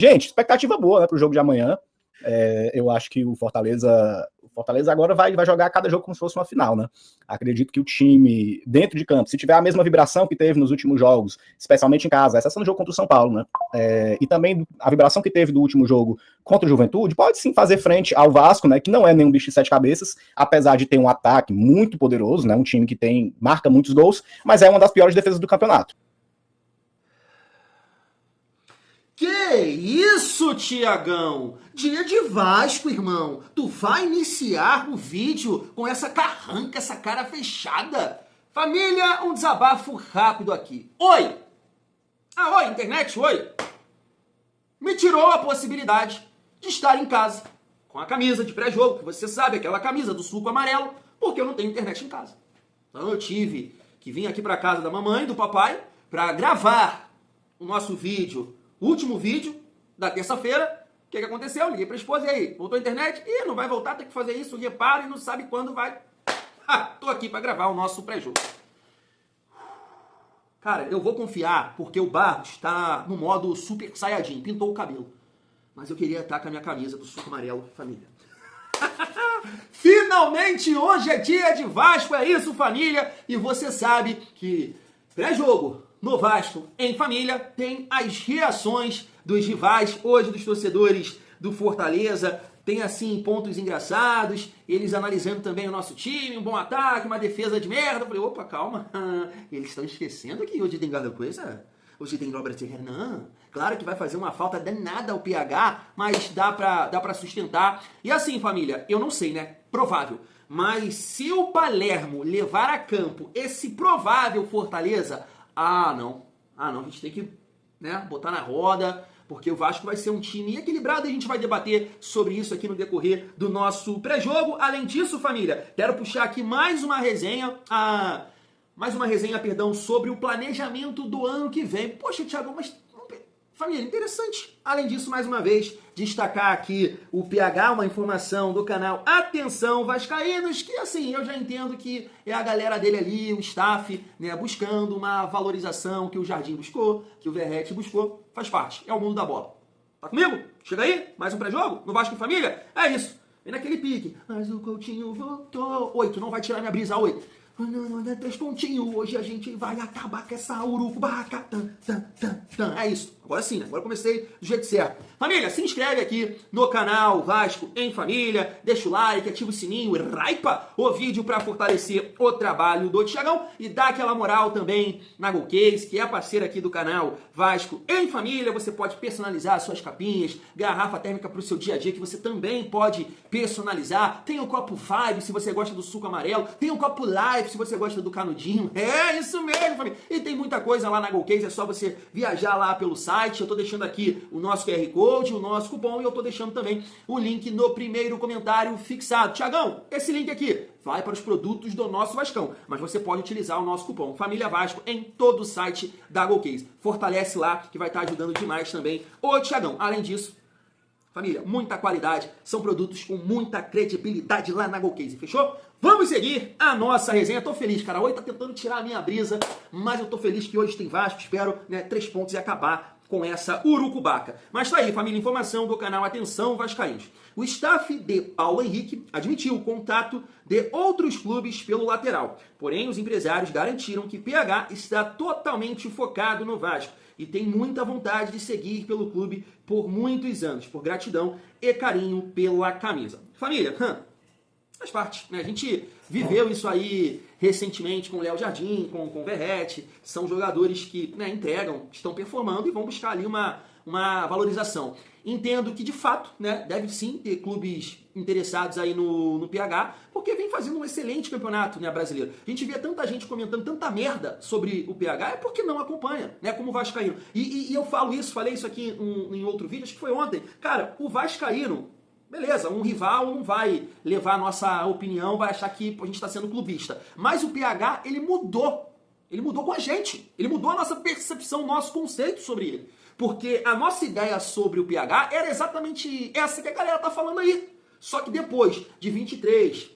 Gente, expectativa boa, né, pro jogo de amanhã. Eu acho que o Fortaleza agora vai jogar cada jogo como se fosse uma final, né? Acredito que o time, dentro de campo, se tiver a mesma vibração que teve nos últimos jogos, especialmente em casa, exceção no jogo contra o São Paulo, né? E também a vibração que teve do último jogo contra o Juventude, pode sim fazer frente ao Vasco, né? Que não é nenhum bicho de sete cabeças, apesar de ter um ataque muito poderoso, né? Um time que marca muitos gols, mas é uma das piores defesas do campeonato. Que isso, Tiagão? Dia de Vasco, irmão. Tu vai iniciar o vídeo com essa carranca, essa cara fechada. Família, um desabafo rápido aqui. Oi! Oi, internet, oi! Me tirou a possibilidade de estar em casa com a camisa de pré-jogo, que você sabe, aquela camisa do suco amarelo, porque eu não tenho internet em casa. Então eu tive que vir aqui para casa da mamãe e do papai para gravar o nosso vídeo, o último vídeo da terça-feira. O que aconteceu? Eu liguei pra esposa, e aí? Voltou a internet? Ih, não vai voltar, tem que fazer isso, repara e não sabe quando vai. Tô aqui pra gravar o nosso pré-jogo. Cara, eu vou confiar, porque o Barros tá no modo Super Saiyajin, pintou o cabelo. Mas eu queria estar com a minha camisa do suco amarelo, família. Finalmente, hoje é dia de Vasco, é isso, família. E você sabe que pré-jogo no Vasco, em família, tem as reações dos rivais, hoje dos torcedores do Fortaleza, tem assim pontos engraçados, eles analisando também o nosso time, um bom ataque, uma defesa de merda. Eu falei, opa, calma, eles estão esquecendo que hoje tem cada coisa, hoje tem Robert Renan, claro que vai fazer uma falta danada ao PH, mas dá pra sustentar. E assim, família, eu não sei, né, provável, mas se o Palermo levar a campo esse provável Fortaleza, não, a gente tem que, né, botar na roda, porque o Vasco vai ser um time equilibrado e a gente vai debater sobre isso aqui no decorrer do nosso pré-jogo. Além disso, família, quero puxar aqui mais uma resenha, sobre o planejamento do ano que vem. Poxa, Thiago, mas família, interessante. Além disso, mais uma vez, destacar aqui o PH, uma informação do canal Atenção Vascaínos, que assim, eu já entendo que é a galera dele ali, o staff, né, buscando uma valorização que o Jardim buscou, que o Verrete buscou, faz parte, é o mundo da bola. Tá comigo? Chega aí, mais um pré-jogo no Vasco em Família? É isso, vem naquele pique. Mas o Coutinho voltou. Oi, tu não vai tirar minha brisa, oi. Não, 3 pontinhos, hoje a gente vai acabar com essa urucubaca. É isso, agora sim, né? Agora comecei do jeito certo. Família, se inscreve aqui no canal Vasco em Família, deixa o like, ativa o sininho e raipa o vídeo para fortalecer o trabalho do Thiagão e dá aquela moral também na Golcase, que é a parceira aqui do canal Vasco em Família. Você pode personalizar suas capinhas, garrafa térmica para o seu dia a dia, que você também pode personalizar. Tem o copo Vibe, se você gosta do suco amarelo, tem o copo Live, se você gosta do canudinho. É isso mesmo, família. E tem muita coisa lá na Golcase, é só você viajar lá pelo site. Eu tô deixando aqui o nosso QR Code, o nosso cupom, e eu tô deixando também o link no primeiro comentário fixado. Tiagão, esse link aqui vai para os produtos do nosso Vascão, mas você pode utilizar o nosso cupom Família Vasco em todo o site da Golcase. Fortalece lá, que vai estar ajudando demais também o Tiagão. Além disso, família, muita qualidade, são produtos com muita credibilidade lá na Golcase, fechou? Vamos seguir a nossa resenha. Tô feliz, cara. Oi, tá tentando tirar a minha brisa, mas eu tô feliz que hoje tem Vasco. Espero, né, 3 pontos e acabar com essa urucubaca. Mas tá aí, família, informação do canal Atenção Vascaínos. O staff de Paulo Henrique admitiu o contato de outros clubes pelo lateral. Porém, os empresários garantiram que PH está totalmente focado no Vasco e tem muita vontade de seguir pelo clube por muitos anos, por gratidão e carinho pela camisa. Família, faz parte, né? A gente viveu isso aí recentemente com o Léo Jardim, com o Verrete. São jogadores que, né, entregam, estão performando e vão buscar ali uma valorização. Entendo que, de fato, né, deve sim ter clubes interessados aí no PH, porque vem fazendo um excelente campeonato, né, brasileiro. A gente vê tanta gente comentando tanta merda sobre o PH, é porque não acompanha, né, como o Vascaíno. E eu falei isso aqui em outro vídeo, acho que foi ontem. Cara, o Vascaíno, beleza, um rival não vai levar a nossa opinião, vai achar que a gente está sendo clubista. Mas o PH, ele mudou. Ele mudou com a gente. Ele mudou a nossa percepção, o nosso conceito sobre ele. Porque a nossa ideia sobre o PH era exatamente essa que a galera tá falando aí. Só que depois de 23,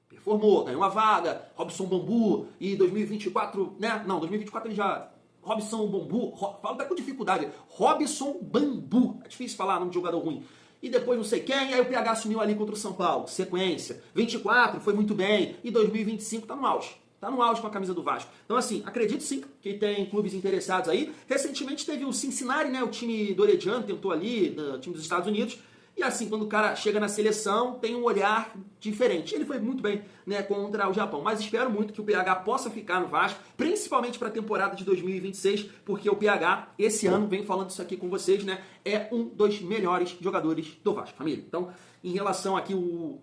performou, ganhou uma vaga, Robson Bambu, e 2024, né? Não, 2024 ele já... Robson Bambu, falo até com dificuldade, Robson Bambu, é difícil falar nome de jogador ruim. E depois não sei quem, e aí o PH assumiu ali contra o São Paulo, sequência. 24 foi muito bem, e 2025 tá no auge. Tá no auge com a camisa do Vasco. Então, assim, acredito sim que tem clubes interessados aí. Recentemente teve o Cincinnati, né? O time do Orediano tentou ali, o time dos Estados Unidos. E assim, quando o cara chega na seleção, tem um olhar diferente. Ele foi muito bem, né, contra o Japão. Mas espero muito que o PH possa ficar no Vasco, principalmente para a temporada de 2026, porque o PH, esse ano, vem falando isso aqui com vocês, né? É um dos melhores jogadores do Vasco, família. Então, em relação aqui, o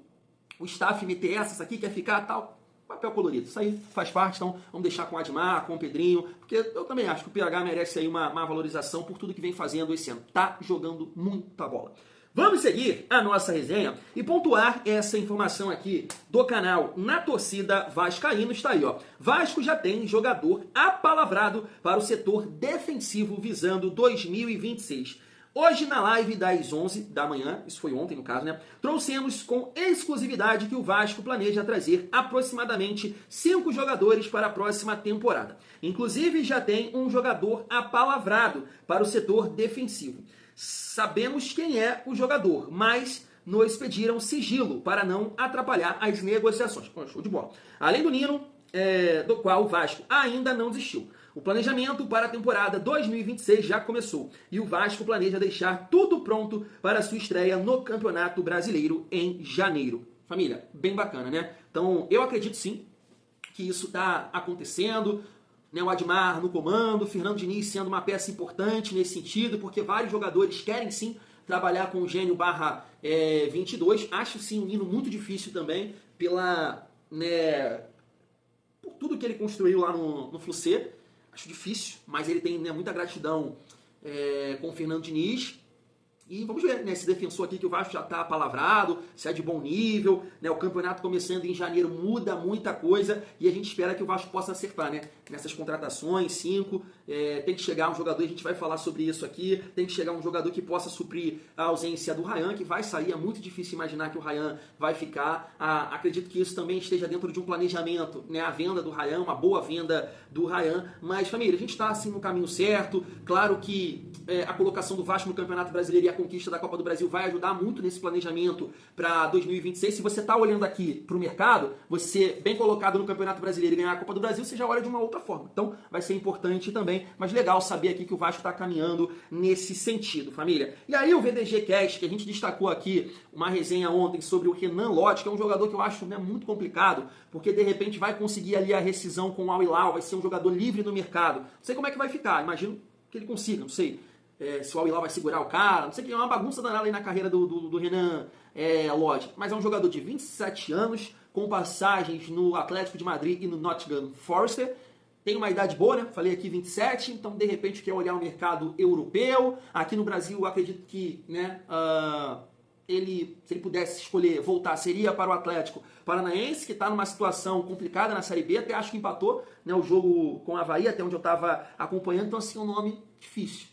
staff meter essas aqui, quer ficar tal... Papel colorido, isso aí faz parte, então vamos deixar com o Admar, com o Pedrinho, porque eu também acho que o PH merece aí uma valorização por tudo que vem fazendo esse ano. Tá jogando muita bola. Vamos seguir a nossa resenha e pontuar essa informação aqui do canal Na Torcida Vascaíno. Está aí, ó. Vasco já tem jogador apalavrado para o setor defensivo visando 2026. Hoje, na live das 11 da manhã, isso foi ontem no caso, né? Trouxemos com exclusividade que o Vasco planeja trazer aproximadamente 5 jogadores para a próxima temporada. Inclusive, já tem um jogador apalavrado para o setor defensivo. Sabemos quem é o jogador, mas nos pediram sigilo para não atrapalhar as negociações. Show de bola. Além do Nino, do qual o Vasco ainda não desistiu. O planejamento para a temporada 2026 já começou e o Vasco planeja deixar tudo pronto para a sua estreia no Campeonato Brasileiro em janeiro. Família, bem bacana, né? Então, eu acredito sim que isso está acontecendo, né? O Admar no comando, o Fernando Diniz sendo uma peça importante nesse sentido, porque vários jogadores querem sim trabalhar com o Gênio barra 22. Acho sim um hino muito difícil também pela, né, por tudo que ele construiu lá no Flucê. Acho difícil, mas ele tem, né, muita gratidão com o Fernando Diniz. E vamos ver, né, esse defensor aqui que o Vasco já está apalavrado, se é de bom nível, né, o campeonato começando em janeiro muda muita coisa e a gente espera que o Vasco possa acertar, né, nessas contratações, 5, tem que chegar um jogador, a gente vai falar sobre isso aqui, tem que chegar um jogador que possa suprir a ausência do Ryan, que vai sair, é muito difícil imaginar que o Ryan vai ficar, acredito que isso também esteja dentro de um planejamento, né, a venda do Ryan, uma boa venda do Ryan, mas família, a gente está assim no caminho certo, claro que a colocação do Vasco no Campeonato Brasileiro e a conquista da Copa do Brasil vai ajudar muito nesse planejamento para 2026. Se você está olhando aqui para o mercado, você bem colocado no Campeonato Brasileiro e ganhar a Copa do Brasil, você já olha de uma outra forma. Então vai ser importante também, mas legal saber aqui que o Vasco está caminhando nesse sentido, família. E aí o VDG Cast, que a gente destacou aqui uma resenha ontem sobre o Renan Lodge, que é um jogador que eu acho, né, muito complicado, porque de repente vai conseguir ali a rescisão com o Al Hilal, vai ser um jogador livre no mercado. Não sei como é que vai ficar, imagino que ele consiga, não sei. Se o Al Hilal vai segurar o cara, não sei o que, é uma bagunça danada aí na carreira do Renan Lodge. Mas é um jogador de 27 anos, com passagens no Atlético de Madrid e no Nottingham Forest. Tem uma idade boa, né? Falei aqui 27, então de repente quer olhar o mercado europeu. Aqui no Brasil, eu acredito que, né, se ele pudesse escolher voltar, seria para o Atlético Paranaense, que está numa situação complicada na Série B, até acho que empatou, né, o jogo com o Avaí, até onde eu estava acompanhando, então assim, é um nome difícil.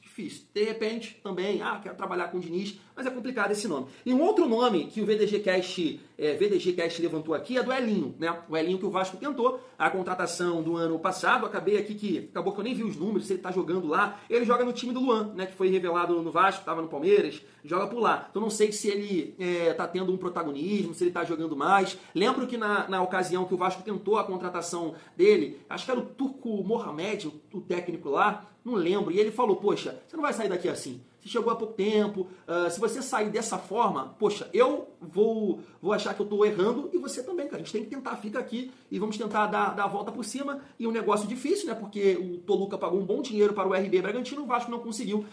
De repente, também, quero trabalhar com o Diniz, mas é complicado esse nome. E um outro nome que o VDG Cast levantou aqui é do Elinho, né? O Elinho que o Vasco tentou, a contratação do ano passado, acabou que eu nem vi os números, se ele tá jogando lá. Ele joga no time do Luan, né? Que foi revelado no Vasco, estava no Palmeiras, joga por lá. Então não sei se ele tá tendo um protagonismo, se ele tá jogando mais. Lembro que na ocasião que o Vasco tentou a contratação dele, acho que era o Turco Mohamed, o técnico lá, não lembro, e ele falou, poxa, você não vai sair daqui assim. Você chegou há pouco tempo, se você sair dessa forma, poxa, eu vou achar que eu estou errando e você também, cara. A gente tem que tentar, fica aqui e vamos tentar dar a volta por cima. E um negócio difícil, né? Porque o Toluca pagou um bom dinheiro para o RB Bragantino, o Vasco não conseguiu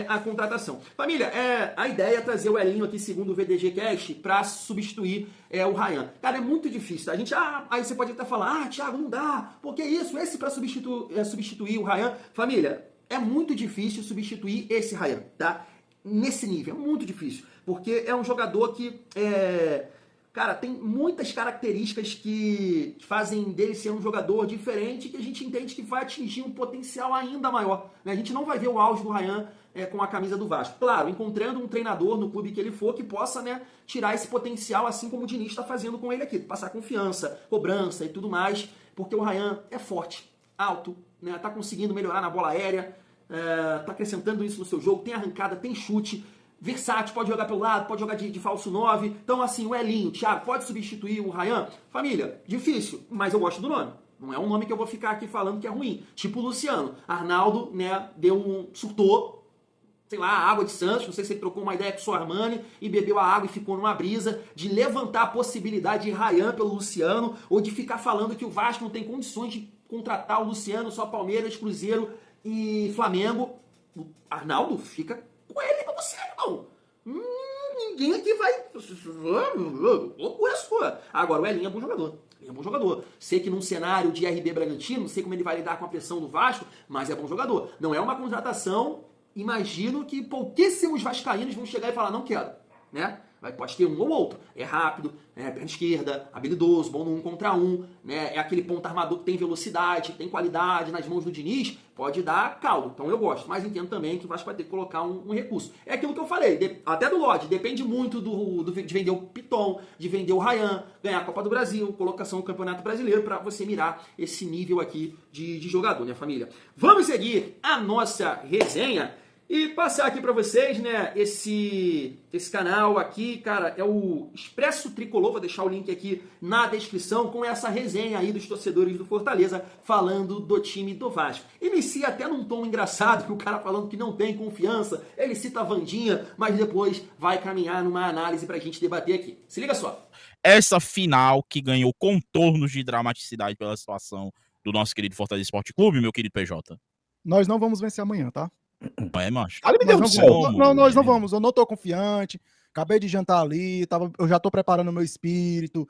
a contratação. Família, a ideia é trazer o Elinho aqui, segundo o VDG Cast, para substituir o Ryan. Cara, é muito difícil. A gente, aí você pode até falar, Thiago, não dá, porque isso, esse para substituir o Ryan. Família, é muito difícil substituir esse Ryan, tá? Nesse nível, é muito difícil. Porque é um jogador que, cara, tem muitas características que fazem dele ser um jogador diferente que a gente entende que vai atingir um potencial ainda maior, né? A gente não vai ver o auge do Ryan com a camisa do Vasco. Claro, encontrando um treinador no clube que ele for que possa, né, tirar esse potencial, assim como o Diniz está fazendo com ele aqui. Passar confiança, cobrança e tudo mais, porque o Ryan é forte. alto, né? Tá conseguindo melhorar na bola aérea, tá acrescentando isso no seu jogo, tem arrancada, tem chute, versátil, pode jogar pelo lado, pode jogar de falso 9. Então, assim, o Elinho, o Thiago, pode substituir o Ryan? Família, difícil, mas eu gosto do nome. Não é um nome que eu vou ficar aqui falando que é ruim. Tipo o Luciano. Arnaldo, né, surtou, sei lá, a água de Santos, não sei se ele trocou uma ideia com o Sormani e bebeu a água e ficou numa brisa de levantar a possibilidade de Ryan pelo Luciano ou de ficar falando que o Vasco não tem condições de contratar o Luciano, só Palmeiras, Cruzeiro e Flamengo. O Arnaldo fica com ele pra você, irmão. Ninguém aqui vai... Loucura sua. Agora, o Elinho é bom jogador. É um bom jogador. Sei que num cenário de RB Bragantino, não sei como ele vai lidar com a pressão do Vasco, mas é bom jogador. Não é uma contratação... Imagino que pouquíssimos vascaínos vão chegar e falar, não quero, né? Pode ter um ou outro. É rápido, perna esquerda, habilidoso, bom no 1 contra 1, né? É aquele ponta armador que tem velocidade, tem qualidade nas mãos do Diniz, pode dar caldo. Então eu gosto, mas entendo também que o Vasco vai ter que colocar um recurso. É aquilo que eu falei, até do Lodge, depende muito de vender o Piton, de vender o Ryan, ganhar a Copa do Brasil, colocação no Campeonato Brasileiro, para você mirar esse nível aqui de jogador, né, família? Vamos seguir a nossa resenha. E passar aqui para vocês, né, esse canal aqui, cara, é o Expresso Tricolor, vou deixar o link aqui na descrição, com essa resenha aí dos torcedores do Fortaleza, falando do time do Vasco. Inicia até num tom engraçado, que o cara falando que não tem confiança, ele cita a Vandinha, mas depois vai caminhar numa análise pra gente debater aqui. Se liga só. Essa final que ganhou contornos de dramaticidade pela situação do nosso querido Fortaleza Esporte Clube, meu querido PJ. Nós não vamos vencer amanhã, tá? Não é, macho? Nós não vamos. Eu não tô confiante. Acabei de jantar ali. Eu já tô preparando o meu espírito,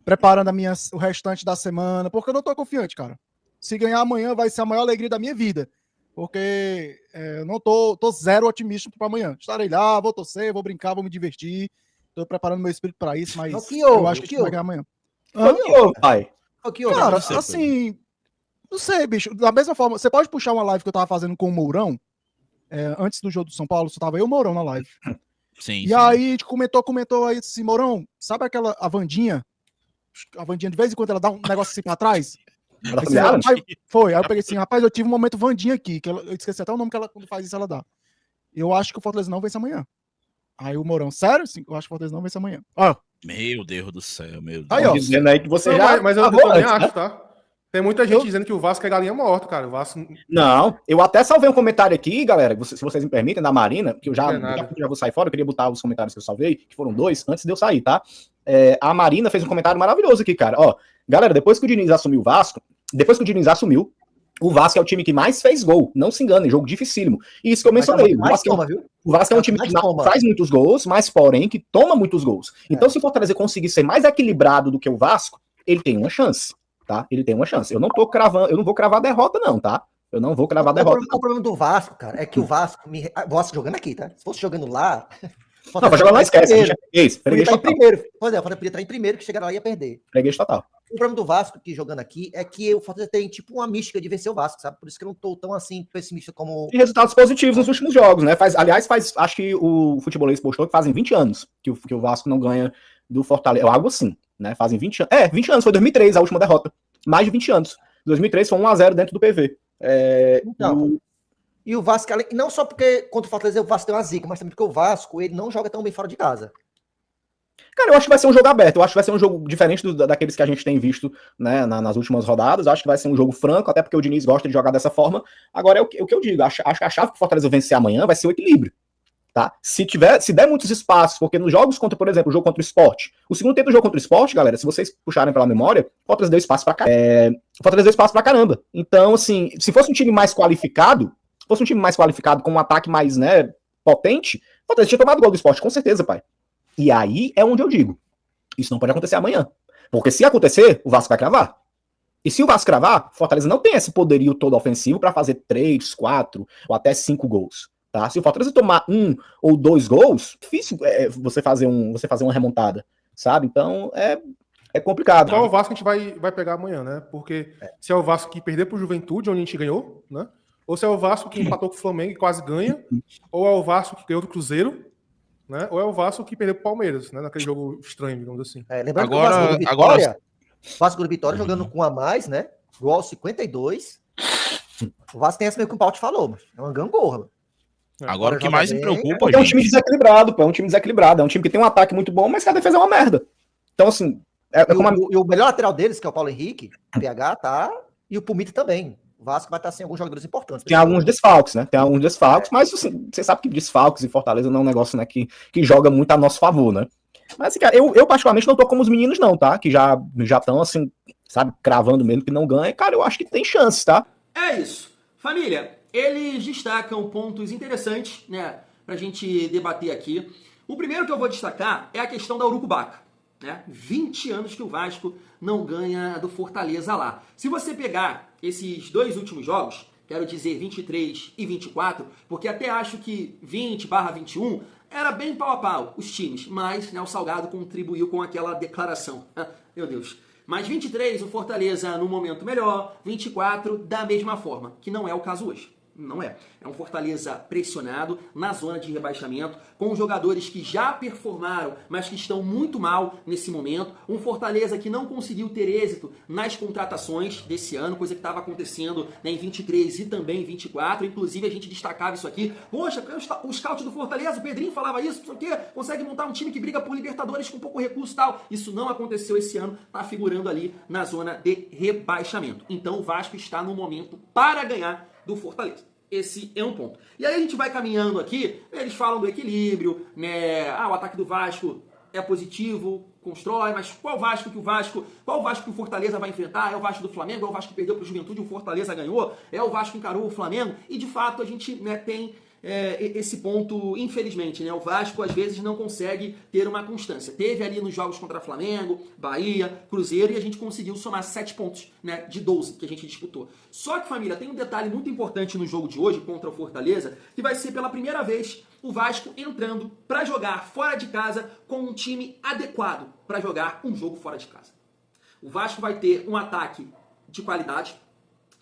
preparando o restante da semana, porque eu não tô confiante, cara. Se ganhar amanhã, vai ser a maior alegria da minha vida. Porque eu não tô zero otimista para amanhã. Estarei lá, vou torcer, vou brincar, vou me divertir. Tô preparando meu espírito para isso, mas eu acho que a gente vai ganhar amanhã. Pai. Cara, assim, não sei, bicho. Da mesma forma, você pode puxar uma live que eu tava fazendo com o Mourão, antes do jogo do São Paulo, só tava eu e o Mourão na live. Sim, e aí a gente comentou aí assim, Mourão, sabe a Vandinha? A Vandinha, de vez em quando, ela dá um negócio assim pra trás. Aí eu peguei assim, rapaz, eu tive um momento Vandinha aqui, que eu esqueci até o nome que ela, quando faz isso, ela dá. Eu acho que o Fortaleza não vence amanhã. Aí o Mourão, sério? Sim, eu acho que o Fortaleza não vence amanhã. Meu Deus do céu, meu Deus. Aí, ó, dizendo aí que você mas eu também acho, tá? Tem muita gente dizendo que o Vasco é galinha morta, cara. O Vasco... Não, eu até salvei um comentário aqui, galera, se vocês me permitem, da Marina, que eu já vou sair fora, eu queria botar os comentários que eu salvei, que foram 2, antes de eu sair, tá? A Marina fez um comentário maravilhoso aqui, cara. Ó, galera, depois que o Diniz assumiu o Vasco, o Vasco é o time que mais fez gol. Não se engane, jogo dificílimo. E isso que eu mencionei. O Vasco é um time que faz muitos gols, mas porém que toma muitos gols. Então, se o Fortaleza conseguir ser mais equilibrado do que o Vasco, ele tem uma chance. Tá? Ele tem uma chance. Eu não vou cravar a derrota, não, tá? Eu não vou cravar a derrota. O problema do Vasco, cara, é que o Vasco jogando aqui, tá? Se fosse jogando lá. Não, vai jogar lá, esquece. Podia estar em primeiro. Pois é, podia estar em primeiro, que chegar lá e ia perder. Freguês total. O problema do Vasco, que jogando aqui, é que o Fortaleza tem tipo uma mística de vencer o Vasco, sabe? Por isso que eu não tô tão assim pessimista como. E resultados positivos nos últimos jogos, né? Aliás, acho que o futebolês postou que fazem 20 anos que o Vasco não ganha do Fortaleza. Algo assim, né? Fazem 20 anos. 20 anos, foi 2003 a última derrota. Mais de 20 anos. 2003 foi 1-0 dentro do PV. E o Vasco, não só porque contra o Fortaleza o Vasco tem uma zica, mas também porque o Vasco ele não joga tão bem fora de casa. Cara, eu acho que vai ser um jogo aberto. Eu acho que vai ser um jogo diferente daqueles que a gente tem visto, né, nas últimas rodadas. Eu acho que vai ser um jogo franco, até porque o Diniz gosta de jogar dessa forma. Agora, é o que eu digo. Acho que a chave para o Fortaleza vencer amanhã vai ser o equilíbrio. Tá? Se der muitos espaços, porque nos jogos contra, por exemplo, o jogo contra o Sport, o segundo tempo do jogo contra o Sport, galera, se vocês puxarem pela memória, o Fortaleza deu espaço pra caramba. Então, assim, se fosse um time mais qualificado, com um ataque mais, né, potente, o Fortaleza tinha tomado o gol do Sport, com certeza, pai. E aí é onde eu digo, isso não pode acontecer amanhã. Porque se acontecer, o Vasco vai cravar. E se o Vasco cravar, o Fortaleza não tem esse poderio todo ofensivo para fazer 3, 4 ou até 5 gols. Tá? Se o Fortaleza tomar 1 ou 2 gols, é difícil você fazer uma remontada, sabe? Então é complicado. Qual é o Vasco que a gente vai pegar amanhã, né? Porque se é o Vasco que perder pro Juventude, onde a gente ganhou, né? Ou se é o Vasco que empatou com o Flamengo e quase ganha, ou é o Vasco que ganhou do Cruzeiro, né? Ou é o Vasco que perdeu pro Palmeiras, né? Naquele jogo estranho, digamos assim. Lembrando que o Vasco do Vitória jogando com a mais, né? Gol aos 52. O Vasco tem essa meio que o Paulo te falou, mas é uma gangorra. Mano. Agora o que mais me preocupa, porque é um time desequilibrado, pô. É um time desequilibrado. É um time que tem um ataque muito bom, mas que a defesa é uma merda. Então, assim. E o melhor lateral deles, que é o Paulo Henrique, o PH tá. E o Pumita também. O Vasco vai estar sem alguns jogadores importantes. Tem alguns desfalques, né? Tem alguns desfalques, mas assim, você sabe que desfalques e Fortaleza não é um negócio, né, que joga muito a nosso favor, né? Mas, assim, cara, eu particularmente não tô como os meninos, não, tá? Que já estão, assim, sabe, cravando mesmo que não ganha. Cara, eu acho que tem chances, tá? É isso. Família, eles destacam pontos interessantes, né, pra gente debater aqui. O primeiro que eu vou destacar é a questão da Urucubaca. Né? 20 anos que o Vasco não ganha do Fortaleza lá. Se você pegar esses 2 últimos jogos, quero dizer 23 e 24, porque até acho que 20/21 era bem pau a pau os times, mas, né, o Salgado contribuiu com aquela declaração. Meu Deus. Mas 23, o Fortaleza no momento melhor, 24 da mesma forma, que não é o caso hoje. Não é. É um Fortaleza pressionado na zona de rebaixamento, com jogadores que já performaram, mas que estão muito mal nesse momento. Um Fortaleza que não conseguiu ter êxito nas contratações desse ano, coisa que estava acontecendo, né, em 23 e também em 24. Inclusive, a gente destacava isso aqui. Poxa, o scout do Fortaleza, o Pedrinho falava isso, não sei o quê, consegue montar um time que briga por Libertadores com pouco recurso e tal. Isso não aconteceu esse ano, está figurando ali na zona de rebaixamento. Então, o Vasco está no momento para ganhar do Fortaleza. Esse é um ponto. E aí a gente vai caminhando aqui, eles falam do equilíbrio, né? O ataque do Vasco é positivo, constrói, mas qual Vasco que o Fortaleza vai enfrentar? É o Vasco do Flamengo? É o Vasco que perdeu para o Juventude e o Fortaleza ganhou? É o Vasco que encarou o Flamengo? E de fato a gente, né, tem esse ponto, infelizmente, né? O Vasco às vezes não consegue ter uma constância. Teve ali nos jogos contra Flamengo, Bahia, Cruzeiro, e a gente conseguiu somar 7 pontos, né, de 12 que a gente disputou. Só que, família, tem um detalhe muito importante no jogo de hoje contra o Fortaleza, que vai ser pela primeira vez o Vasco entrando para jogar fora de casa com um time adequado para jogar um jogo fora de casa. O Vasco vai ter um ataque de qualidade,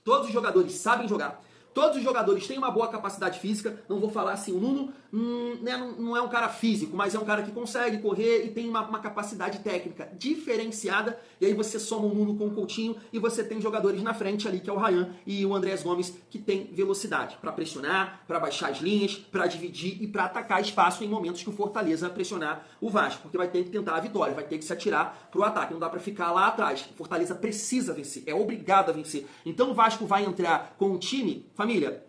todos os jogadores sabem jogar, todos os jogadores têm uma boa capacidade física. Não vou falar assim, o Nuno não é um cara físico, mas é um cara que consegue correr e tem uma capacidade técnica diferenciada. E aí você soma o Nuno com o Coutinho e você tem jogadores na frente ali, que é o Ryan e o Andrés Gomes, que tem velocidade para pressionar, para baixar as linhas, para dividir e para atacar espaço em momentos que o Fortaleza pressionar o Vasco, porque vai ter que tentar a vitória, vai ter que se atirar pro ataque, não dá para ficar lá atrás. O Fortaleza precisa vencer, é obrigado a vencer. Então o Vasco vai entrar com um time, família,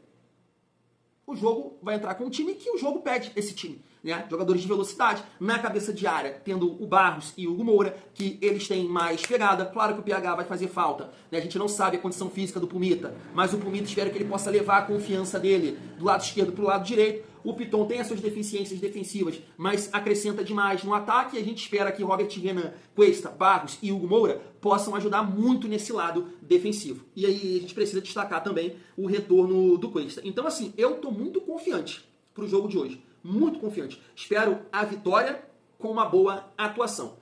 o jogo vai entrar com um time que o jogo pede esse time, né? Jogadores de velocidade, na cabeça de área, tendo o Barros e o Hugo Moura, que eles têm mais pegada. Claro que o PH vai fazer falta, né? A gente não sabe a condição física do Pumita, mas o Pumita espera que ele possa levar a confiança dele do lado esquerdo para o lado direito. O Piton tem as suas deficiências defensivas, mas acrescenta demais no ataque, e a gente espera que Robert Renan, Cuesta, Barros e Hugo Moura possam ajudar muito nesse lado defensivo. E aí a gente precisa destacar também o retorno do Cuesta. Então, assim, eu tô muito confiante pro jogo de hoje. Muito confiante. Espero a vitória com uma boa atuação.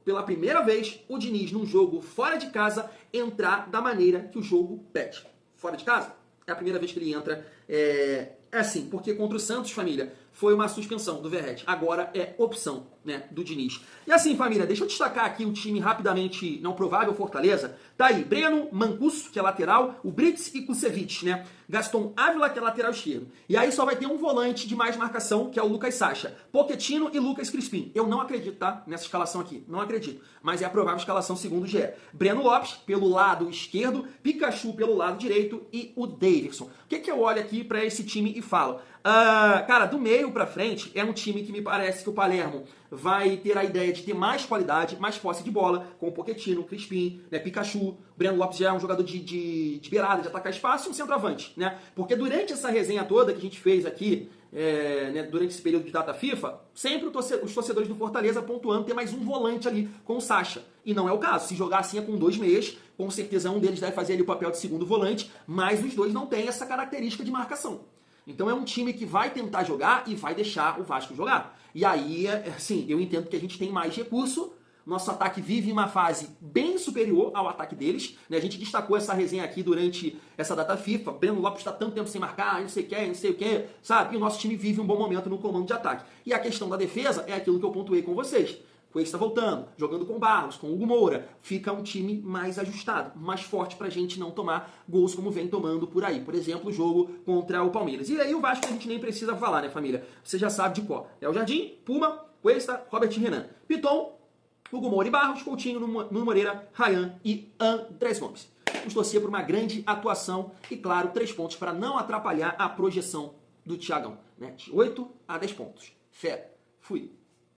Pela primeira vez, o Diniz, num jogo fora de casa, entrar da maneira que o jogo pede. Fora de casa, é a primeira vez que ele entra. É assim, porque contra o Santos, família, foi uma suspensão do Verratti. Agora é opção, né, do Diniz. E assim, família, deixa eu destacar aqui o time rapidamente, não provável, Fortaleza. Tá aí, Breno, Mancuso, que é lateral, o Brits e Kusevich, né? Gaston Ávila, que é lateral esquerdo. E aí só vai ter um volante de mais marcação, que é o Lucas Sacha. Pochettino e Lucas Crispim. Eu não acredito, tá? Nessa escalação aqui. Não acredito. Mas é a provável escalação segundo o GE. Breno Lopes, pelo lado esquerdo, Pikachu pelo lado direito e o Davidson. O que eu olho aqui pra esse time e falo? Cara, do meio pra frente, é um time que me parece que o Palermo vai ter a ideia de ter mais qualidade, mais posse de bola, com o Pochettino, Crispim, né, Pikachu. Breno Lopes já é um jogador de beirada, de atacar espaço, e um centroavante, né? Porque durante essa resenha toda que a gente fez aqui, né, durante esse período de data FIFA, sempre os torcedores do Fortaleza pontuando ter mais um volante ali com o Sacha. E não é o caso. Se jogar assim é com 2 meias, com certeza um deles deve fazer ali o papel de segundo volante, mas os dois não têm essa característica de marcação. Então é um time que vai tentar jogar e vai deixar o Vasco jogar. E aí, assim, eu entendo que a gente tem mais recurso. Nosso ataque vive uma fase bem superior ao ataque deles, né? A gente destacou essa resenha aqui durante essa data FIFA. Breno Lopes está tanto tempo sem marcar, não sei o que, sabe? E o nosso time vive um bom momento no comando de ataque. E a questão da defesa é aquilo que eu pontuei com vocês. Cuesta voltando, jogando com Barros, com Hugo Moura, fica um time mais ajustado, mais forte pra gente não tomar gols como vem tomando por aí. Por exemplo, o jogo contra o Palmeiras. E aí o Vasco a gente nem precisa falar, né, família? Você já sabe de qual. É o Jardim, Puma, Cuesta, Robert Renan, Piton, Hugo Moura e Barros, Coutinho, Nuno Moreira, Ryan e Andrés Gomes. Vamos torcer por uma grande atuação e, claro, 3 pontos para não atrapalhar a projeção do Thiagão, né? De 8 a 10 pontos. Fé. Fui.